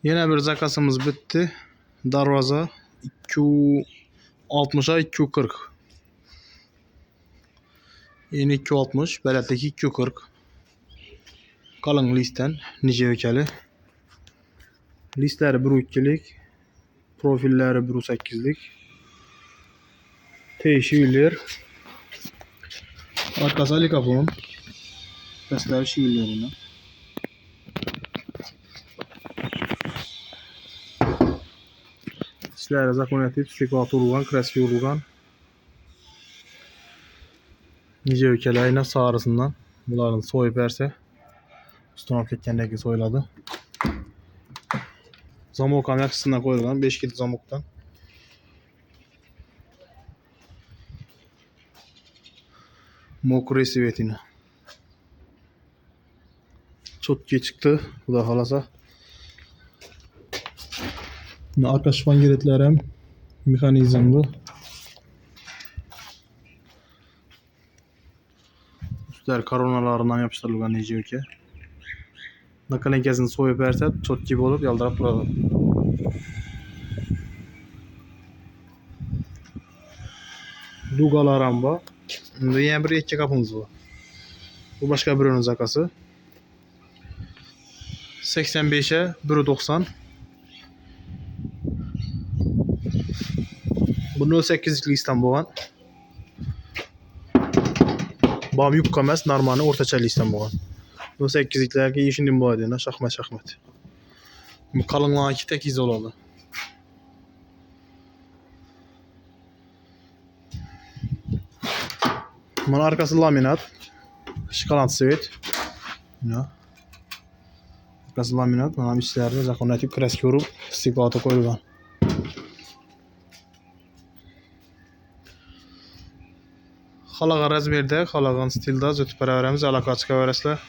Yine bir zakasımız bitti. Darvaza 260'a 240. Yeni 260, beletteki 240. Kalın listen, nice ökeli. Listleri 1.2'lik, profilleri 1.8'lik. Şiirler. Arkası alikapon. Testler şiirlerine. Sizlere zakonatif, stikvatı urgan, kreski urgan. Nice ökeli ayna sağrısından. Bunların soyup verse. Ustunap ketkenleki soyladı. Zamokam yakısından koyulgan 5 kilit zamoktan. Mokre sivetini. Çotki çıktı. Bu da halasa. Arka şıpan geretlerim mekanizmli. Üstler koronalarından yapıştırılgan nece ülke. Nakalenkesini soyup verse çot gibi olup yaldırıp duradi. Dugalar amba. Yine bir iki kapımız var. Bu başka bir ürün zakası. 85'e 1.90. Bu 0.8'lik listem boğan. Bam yupka emas, normali o'rtacha listem boğan. 0.8'liklarga yeshindim boğadığına şahmat. Bu kalınlığa 2 tekiz olalı. Bunun arkası laminat. Şikalant sivet. Arkası laminat. Bunun içlerinde zakonatif kreski vurup stikvatı koyulgan. Xalagan razmerdə, xalagan stilda zötüb bərabərimiz əlaqə çıxa verəslər.